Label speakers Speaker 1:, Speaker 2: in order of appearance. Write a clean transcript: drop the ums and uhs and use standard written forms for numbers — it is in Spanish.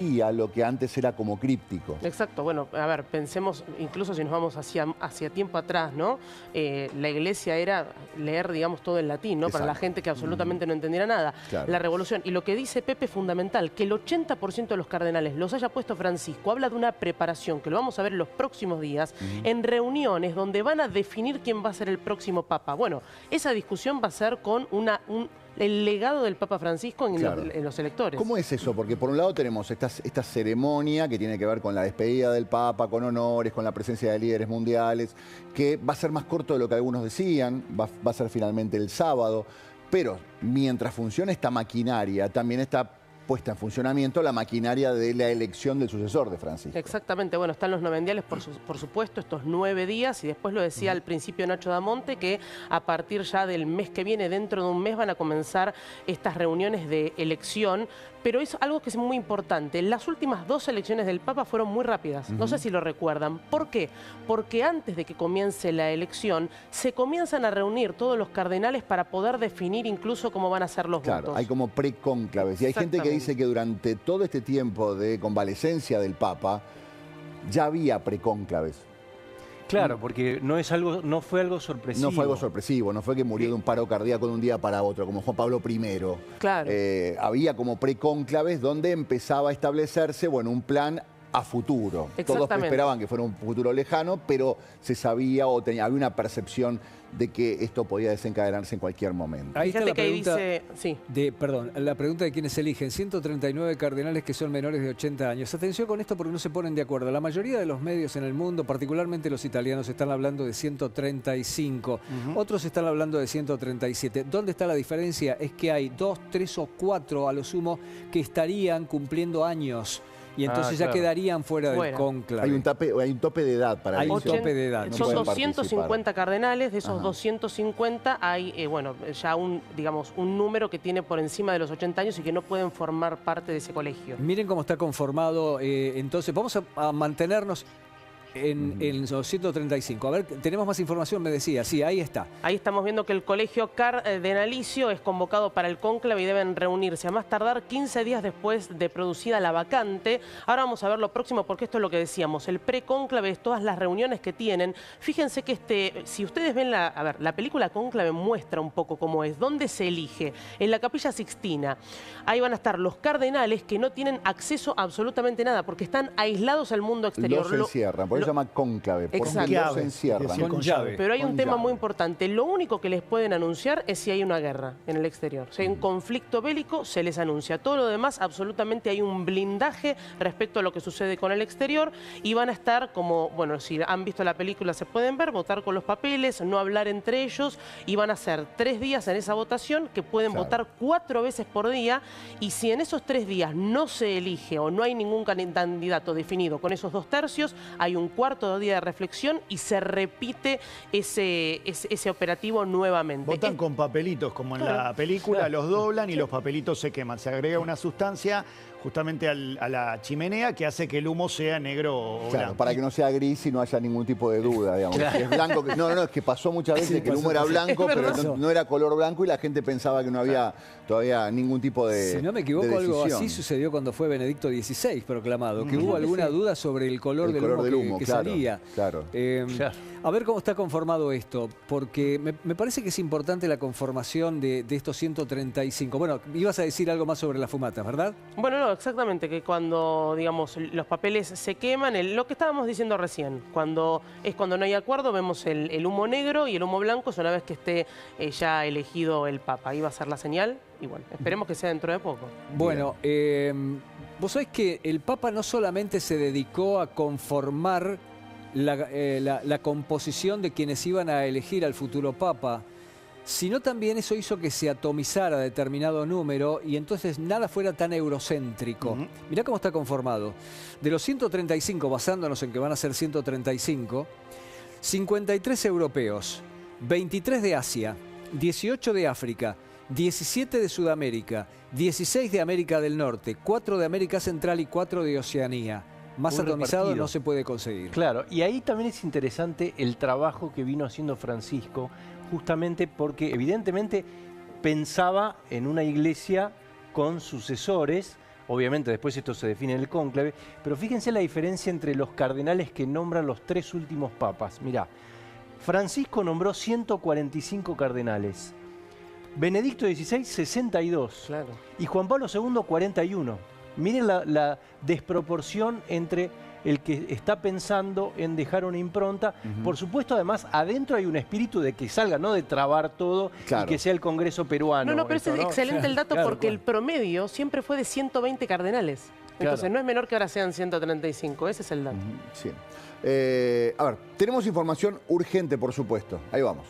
Speaker 1: lo que antes era como críptico.
Speaker 2: Exacto, bueno, a ver, pensemos, incluso si nos vamos hacia tiempo atrás, ¿no? La iglesia era leer, digamos, todo en latín, ¿no?
Speaker 1: Exacto.
Speaker 2: Para la gente que absolutamente no entendiera nada.
Speaker 1: Claro.
Speaker 2: La revolución. Y lo que dice Pepe es fundamental, que el 80% de los cardenales los haya puesto Francisco, habla de una preparación, que lo vamos a ver en los próximos días, en reuniones donde van a definir quién va a ser el próximo papa. Bueno, esa discusión va a ser con el legado del Papa Francisco en los electores.
Speaker 1: ¿Cómo es eso? Porque por un lado tenemos esta ceremonia que tiene que ver con la despedida del Papa, con honores, con la presencia de líderes mundiales, que va a ser más corto de lo que algunos decían, va a ser finalmente el sábado, pero mientras funciona esta maquinaria, también está puesta en funcionamiento la maquinaria de la elección del sucesor de Francisco.
Speaker 2: Exactamente, bueno, están los novendiales, por supuesto, estos 9 días, y después lo decía al principio Nacho Damonte, que a partir ya del mes que viene, dentro de un mes, van a comenzar estas reuniones de elección, pero es algo que es muy importante. Las últimas 2 elecciones del Papa fueron muy rápidas, no sé si lo recuerdan. ¿Por qué? Porque antes de que comience la elección, se comienzan a reunir todos los cardenales para poder definir incluso cómo van a ser los votos.
Speaker 1: Hay como precónclaves, y hay gente que dice que durante todo este tiempo de convalecencia del Papa ya había precónclaves.
Speaker 3: Claro, porque no fue algo sorpresivo.
Speaker 1: No fue algo sorpresivo, no fue que murió de un paro cardíaco de un día para otro, como Juan Pablo I.
Speaker 2: Claro.
Speaker 1: Había como precónclaves donde empezaba a establecerse, bueno, un plan a futuro. Todos esperaban que fuera un futuro lejano, pero se sabía o había una percepción de que esto podía desencadenarse en cualquier momento.
Speaker 4: Ahí está la pregunta
Speaker 2: sí.
Speaker 4: la pregunta de quiénes eligen. 139 cardenales que son menores de 80 años. Atención con esto porque no se ponen de acuerdo. La mayoría de los medios en el mundo, particularmente los italianos, están hablando de 135. Otros están hablando de 137. ¿Dónde está la diferencia? Es que hay 2, 3 o 4 a lo sumo que estarían cumpliendo años. Y entonces ya quedarían fuera del cónclave.
Speaker 1: Hay un tope de edad para eso.
Speaker 4: Hay un tope de edad.
Speaker 2: Son 250 cardenales, de esos 250 hay, bueno, ya digamos, un número que tiene por encima de los 80 años y que no pueden formar parte de ese colegio.
Speaker 4: Miren cómo está conformado, entonces vamos a mantenernos en los 135. A ver, tenemos más información, me decía. Sí, ahí está.
Speaker 2: Ahí estamos viendo que el colegio cardenalicio es convocado para el cónclave y deben reunirse a más tardar 15 días después de producida la vacante. Ahora vamos a ver lo próximo porque esto es lo que decíamos. El precónclave es todas las reuniones que tienen. Fíjense que si ustedes ven la película Cónclave muestra un poco cómo es, dónde se elige. En la Capilla Sixtina. Ahí van a estar los cardenales que no tienen acceso a absolutamente nada porque están aislados al mundo exterior.
Speaker 1: Los encierran, por eso se llama cónclave, porque los encierran.
Speaker 4: Con llave.
Speaker 2: Pero hay un tema muy importante. Lo único que les pueden anunciar es si hay una guerra en el exterior. Si hay un conflicto bélico, se les anuncia. Todo lo demás, absolutamente hay un blindaje respecto a lo que sucede con el exterior y van a estar como, bueno, si han visto la película se pueden ver, votar con los papeles, no hablar entre ellos y van a ser 3 días en esa votación que pueden votar 4 veces por día y si en esos 3 días no se elige o no hay ningún candidato definido con esos 2/3, hay un cuarto día de reflexión y se repite ese operativo nuevamente.
Speaker 5: Votan con papelitos, como en la película, los doblan y los papelitos se queman. Se agrega una sustancia justamente a la chimenea que hace que el humo sea negro o blanco.
Speaker 1: Para que no sea gris y no haya ningún tipo de duda, digamos. Si es blanco, es que pasó muchas veces que el humo era blanco, pero no era color blanco y la gente pensaba que no había todavía ningún tipo de
Speaker 4: Si no me equivoco, algo así sucedió cuando fue Benedicto XVI proclamado, que hubo alguna duda sobre el color del humo que salía. A ver cómo está conformado esto, porque me parece que es importante la conformación de estos 135. Bueno, ibas a decir algo más sobre las fumatas, ¿verdad?
Speaker 2: Bueno, no, exactamente, que cuando, digamos, los papeles se queman, lo que estábamos diciendo recién, cuando no hay acuerdo, vemos el humo negro y el humo blanco es una vez que esté ya elegido el Papa. Ahí va a ser la señal y bueno, esperemos que sea dentro de poco.
Speaker 4: Bueno, vos sabés que el Papa no solamente se dedicó a conformar la composición de quienes iban a elegir al futuro Papa, sino también eso hizo que se atomizara determinado número y entonces nada fuera tan eurocéntrico. Mirá cómo está conformado. De los 135, basándonos en que van a ser 135, 53 europeos, 23 de Asia, 18 de África, 17 de Sudamérica, 16 de América del Norte, 4 de América Central y 4 de Oceanía. Más atomizado no se puede conseguir.
Speaker 3: Claro, y ahí también es interesante el trabajo que vino haciendo Francisco, justamente porque evidentemente pensaba en una iglesia con sucesores Obviamente después esto se define en el cónclave, pero fíjense la diferencia entre los cardenales que nombran los 3 últimos papas. Mirá, Francisco nombró 145 cardenales, Benedicto XVI 62
Speaker 2: Claro.
Speaker 3: y Juan Pablo II 41. Miren la desproporción entre el que está pensando en dejar una impronta. Por supuesto, además, adentro hay un espíritu de que salga, no de trabar todo
Speaker 1: Claro.
Speaker 3: y que sea el Congreso peruano.
Speaker 2: No, pero
Speaker 3: esto,
Speaker 2: es
Speaker 3: ¿no?
Speaker 2: excelente el dato
Speaker 4: Claro,
Speaker 2: porque
Speaker 4: claro.
Speaker 2: el promedio siempre fue de 120 cardenales. Entonces
Speaker 3: Claro.
Speaker 2: no es menor que ahora sean 135, ese es el dato.
Speaker 1: Sí. A ver, tenemos información urgente, por supuesto. Ahí vamos.